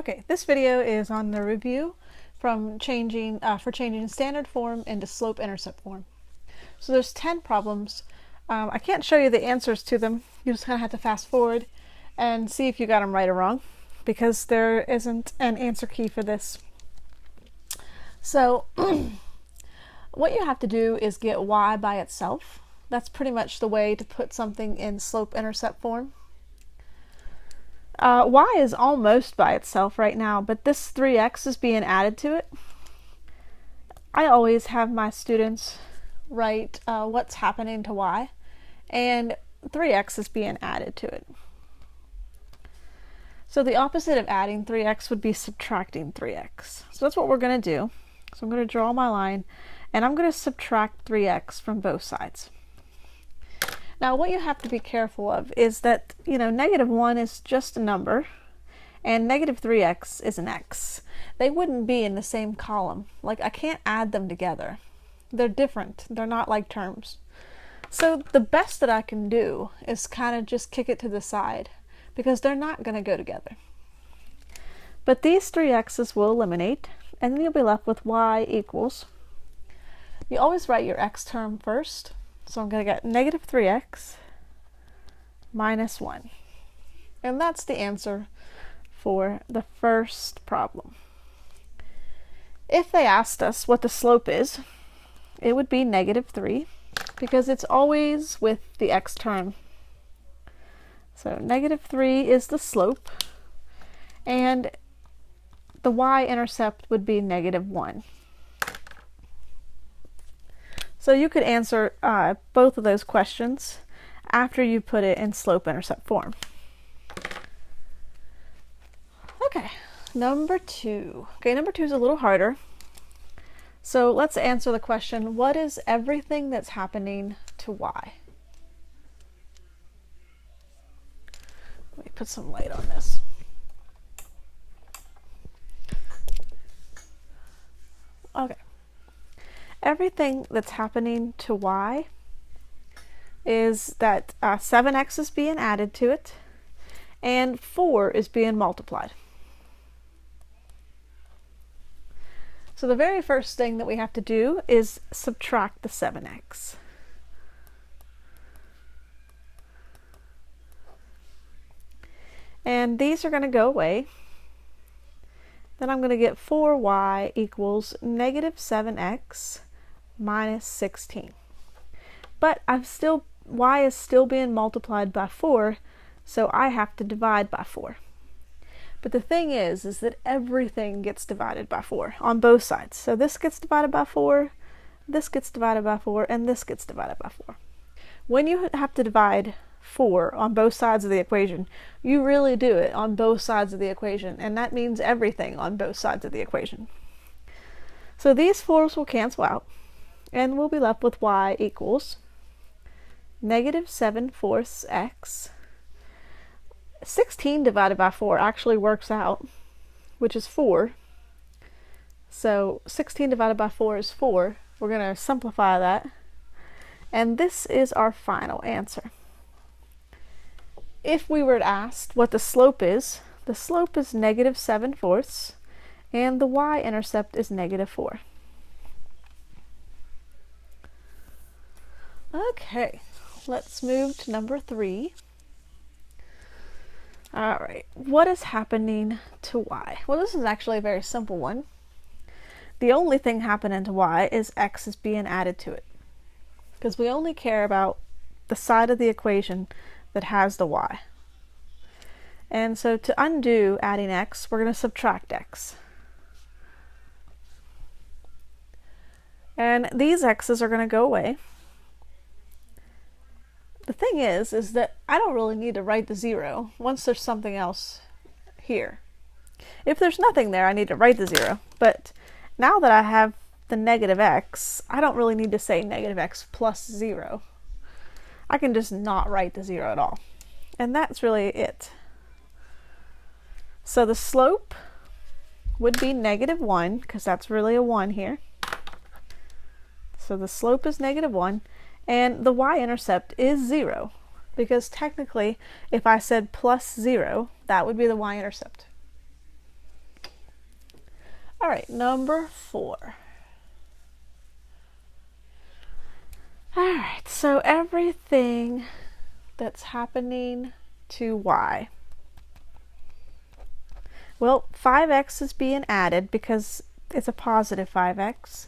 Okay, this video is on the review from changing standard form into slope-intercept form. So there's 10 problems. I can't show you the answers to them. You just kind of have to fast forward and see if you got them right or wrong, because there isn't an answer key for this. So what you have to do is get y by itself. That's pretty much the way to put something in slope-intercept form. Y is almost by itself right now, but this 3x is being added to it. I always have my students write what's happening to y, and 3x is being added to it. So the opposite of adding 3x would be subtracting 3x. So that's what we're going to do. So I'm going to draw my line, and I'm going to subtract 3x from both sides. Now what you have to be careful of is that, -1 is just a number, and -3x is an x. They wouldn't be in the same column. Like, I can't add them together. They're different. They're not like terms. So the best that I can do is kind of just kick it to the side, because they're not going to go together. But these 3x's will eliminate, and then you'll be left with y equals. You always write your x term first. So I'm going to get -3x minus 1. And that's the answer for the first problem. If they asked us what the slope is, it would be -3, because it's always with the x term. So -3 is the slope, and the y-intercept would be -1. So you could answer both of those questions after you put it in slope-intercept form. Okay, number 2. Okay, number 2 is a little harder. So let's answer the question, what is everything that's happening to y? Let me put some light on this. Okay. Everything that's happening to y is that 7x is being added to it, and 4 is being multiplied. So the very first thing that we have to do is subtract the 7x. And these are going to go away. Then I'm going to get 4y equals -7x minus 16. But y is still being multiplied by 4, so I have to divide by 4. But the thing is that everything gets divided by 4 on both sides. So this gets divided by 4, this gets divided by 4, and this gets divided by 4. When you have to divide 4 on both sides of the equation, you really do it on both sides of the equation, and that means everything on both sides of the equation. So these 4's will cancel out, and we'll be left with y equals -7/4 x. 16 divided by 4 actually works out, which is 4. So 16 divided by 4 is 4. We're going to simplify that, and this is our final answer. If we were asked what the slope is -7/4, and the y-intercept is -4. Okay, let's move to number 3. Alright, what is happening to y? Well, this is actually a very simple one. The only thing happening to y is x is being added to it, because we only care about the side of the equation that has the y. And so to undo adding x, we're going to subtract x. And these x's are going to go away. The thing is that I don't really need to write the 0 once there's something else here. If there's nothing there, I need to write the 0. But now that I have the -x, I don't really need to say -x plus 0. I can just not write the 0 at all. And that's really it. So the slope would be -1, because that's really a 1 here. So the slope is -1, and the y-intercept is 0, because technically if I said plus 0, that would be the y-intercept. All right, number 4. All right, so everything that's happening to y. Well, 5x is being added because it's a positive 5x.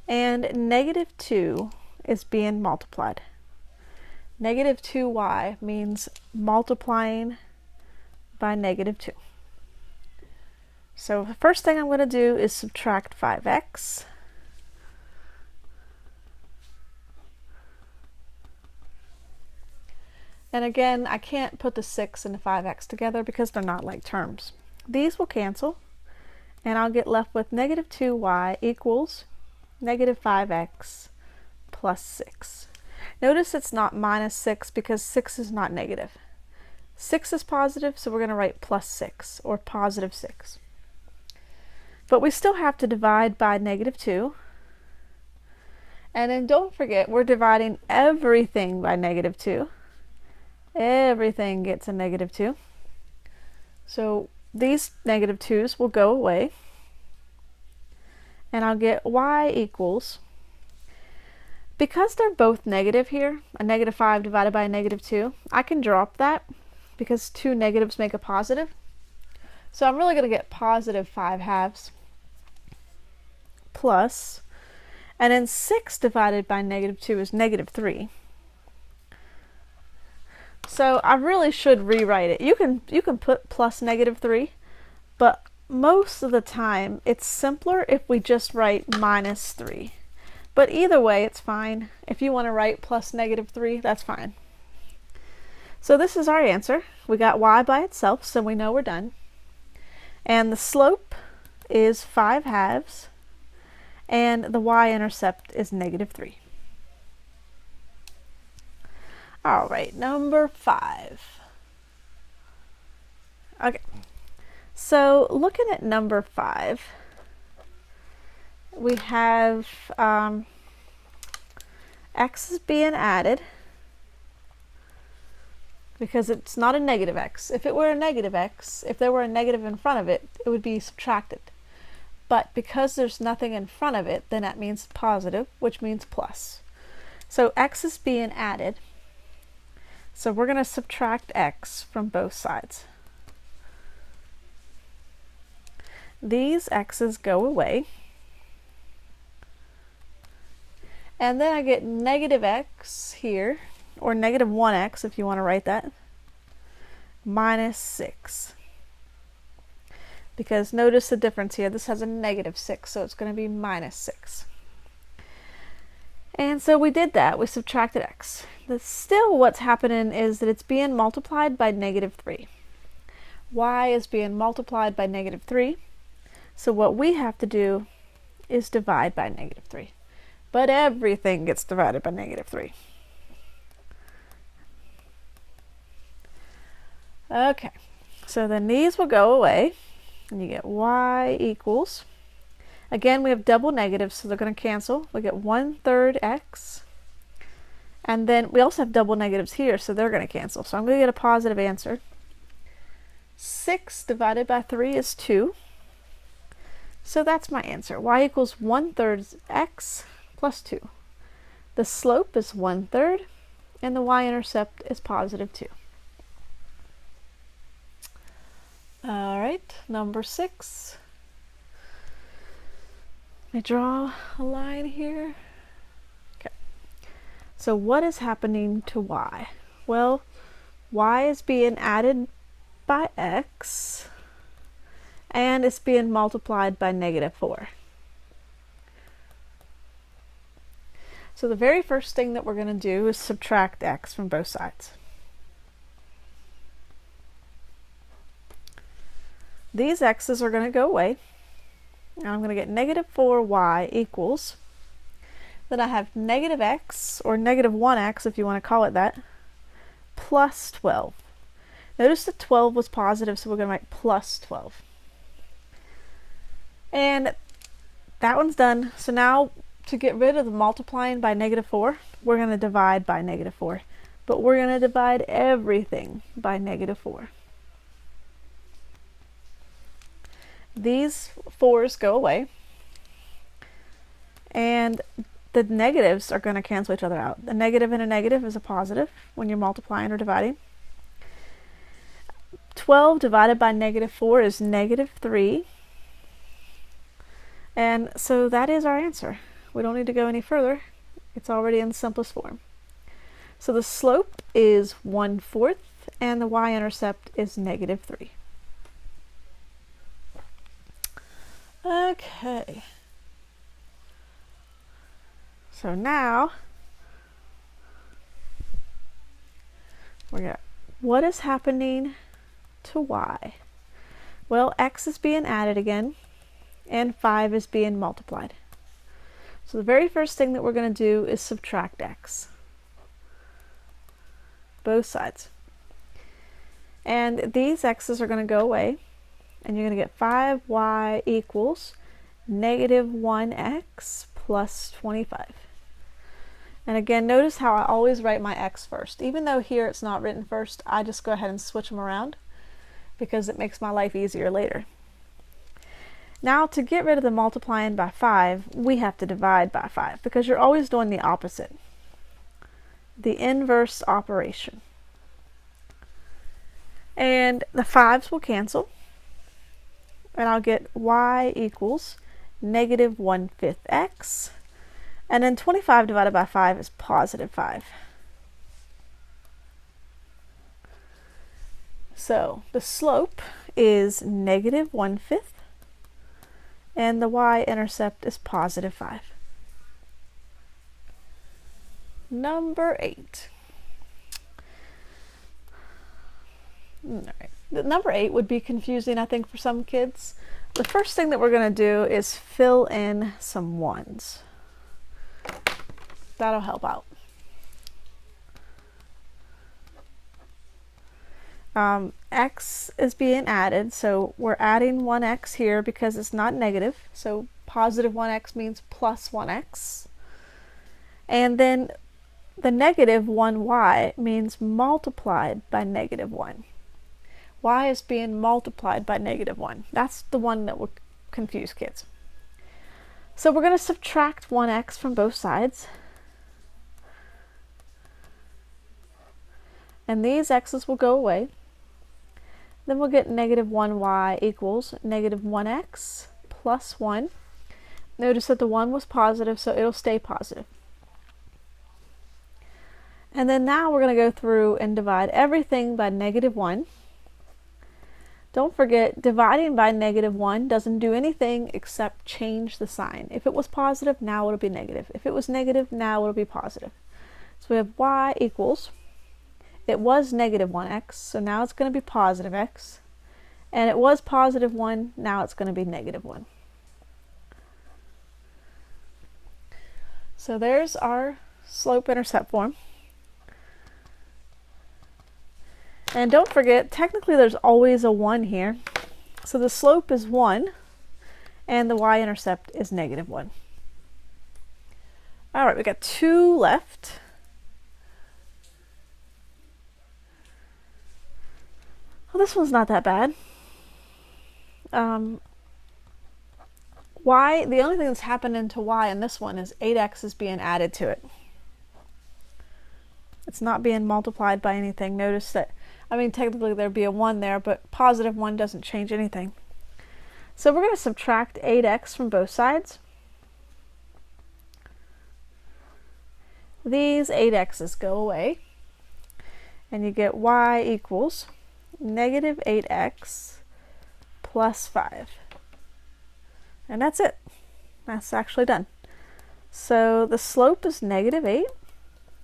And negative 2 is being multiplied. Negative 2y means multiplying by negative 2. So the first thing I'm going to do is subtract 5x. And again, I can't put the 6 and the 5x together because they're not like terms. These will cancel, and I'll get left with negative 2y equals negative 5x plus 6. Notice it's not minus 6 because 6 is not negative. 6 is positive, so we're going to write plus 6 or positive 6. But we still have to divide by negative 2. And then don't forget, we're dividing everything by negative 2. Everything gets a negative 2. So these negative 2's will go away. And I'll get y equals, because they're both negative here, a negative 5 divided by a negative 2, I can drop that because 2 negatives make a positive. So I'm really going to get positive 5/2 plus, and then 6 divided by negative 2 is negative 3. So I really should rewrite it. You can put plus negative 3, but most of the time it's simpler if we just write minus 3. But either way, it's fine. If you want to write plus negative 3, that's fine. So this is our answer. We got y by itself, so we know we're done. And the slope is 5/2, and the y-intercept is negative 3. All right, number 5. Okay, so looking at number 5, we have x is being added because it's not a negative x. If it were a negative x, if there were a negative in front of it, it would be subtracted. But because there's nothing in front of it, then that means positive, which means plus. So x is being added. So we're going to subtract x from both sides. These x's go away. And then I get negative x here, or negative 1x if you want to write that, minus 6. Because notice the difference here. This has a negative 6, so it's going to be minus 6. And so we did that. We subtracted x. Still what's happening is that it's being multiplied by negative 3. Y is being multiplied by negative 3. So what we have to do is divide by negative 3. But everything gets divided by negative 3. Okay, so then these will go away, and you get y equals, again we have double negatives, so they're going to cancel. We get 1/3 x, and then we also have double negatives here, so they're going to cancel. So I'm going to get a positive answer. 6 divided by 3 is 2. So that's my answer. Y equals 1/3 x plus 2. The slope is 1/3, and the y-intercept is positive 2. All right, number 6. Let me draw a line here. Okay. So what is happening to y? Well, y is being added by x, and it's being multiplied by negative 4. So the very first thing that we're going to do is subtract x from both sides. These x's are going to go away, and I'm going to get negative 4y equals, then I have negative x, or negative 1x if you want to call it that, plus 12. Notice that 12 was positive, so we're going to write plus 12. And that one's done. So now to get rid of the multiplying by negative 4, we're going to divide by negative 4. But we're going to divide everything by negative 4. These 4's go away, and the negatives are going to cancel each other out. The negative and a negative is a positive when you're multiplying or dividing. 12 divided by -4 is -3. And so that is our answer. We don't need to go any further. It's already in the simplest form. So the slope is 1/4 and the y-intercept is -3. Okay. So now we got what is happening to y? Well, x is being added again and 5 is being multiplied. So the very first thing that we're going to do is subtract x. Both sides. And these x's are going to go away, and you're going to get 5y equals -1x plus 25. And again, notice how I always write my x first. Even though here it's not written first, I just go ahead and switch them around because it makes my life easier later. Now, to get rid of the multiplying by 5, we have to divide by 5 because you're always doing the opposite. The inverse operation. And the 5's will cancel, and I'll get y equals -1/5 x, and then 25 divided by 5 is +5. So the slope is -1/5, and the y-intercept is +5. Number 8. All right. Number 8 would be confusing, I think, for some kids. The first thing that we're going to do is fill in some 1s. That'll help out. X is being added, so we're adding 1x here because it's not negative. So +1x means +1x. And then the -1y means multiplied by -1. Y is being multiplied by -1. That's the one that will confuse kids. So we're going to subtract 1x from both sides. And these x's will go away. Then we'll get -1y equals -1x plus 1. Notice that the 1 was positive, so it'll stay positive. And then now we're going to go through and divide everything by -1. Don't forget, dividing by -1 doesn't do anything except change the sign. If it was positive, now it'll be negative. If it was negative, now it'll be positive. So we have y equals, it was -1x, so now it's going to be +x. And it was +1, now it's going to be -1. So there's our slope-intercept form. And don't forget, technically there's always a 1 here. So the slope is 1, and the y-intercept is -1. All right, we got 2 left. Well, this one's not that bad. Y, the only thing that's happening to y in this one is 8x is being added to it. It's not being multiplied by anything. Notice that, I mean, technically there'd be a 1 there, but +1 doesn't change anything. So we're going to subtract 8x from both sides. These 8x's go away, and you get y equals -8x plus 5. And that's it. That's actually done. So the slope is -8,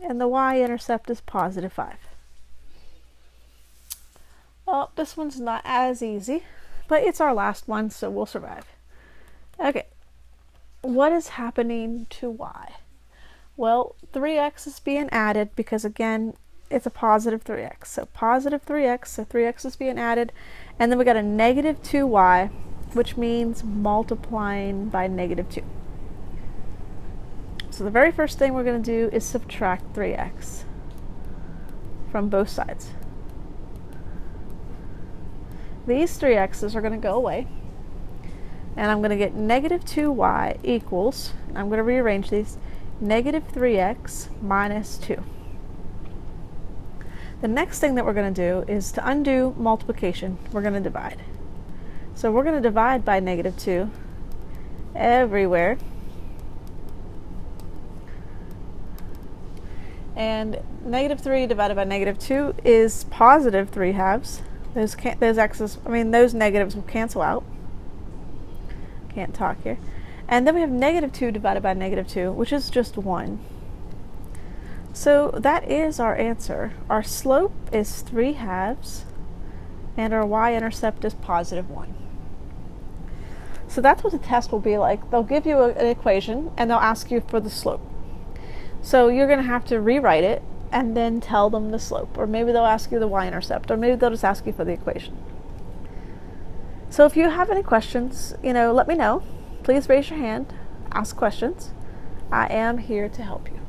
and the y-intercept is +5. Well, this one's not as easy, but it's our last one, so we'll survive. Okay, what is happening to y? Well, 3x is being added because, again, it's a +3x. So +3x, so 3x is being added, and then we got a -2y, which means multiplying by -2. So the very first thing we're going to do is subtract 3x from both sides. These 3x's are going to go away, And I'm going to get negative 2y equals, I'm going to rearrange these, negative 3x minus 2. The next thing that we're going to do is to undo multiplication, we're going to divide. So we're going to divide by negative 2 everywhere. And negative 3 divided by negative 2 is positive 3/2. Those negatives will cancel out. Can't talk here. And then we have negative 2 divided by negative 2, which is just 1. So that is our answer. Our slope is 3/2, and our y-intercept is positive 1. So that's what the test will be like. They'll give you an equation, and they'll ask you for the slope. So you're going to have to rewrite it, and then tell them the slope. Or maybe they'll ask you the y-intercept, or maybe they'll just ask you for the equation. So if you have any questions, let me know. Please raise your hand, ask questions. I am here to help you.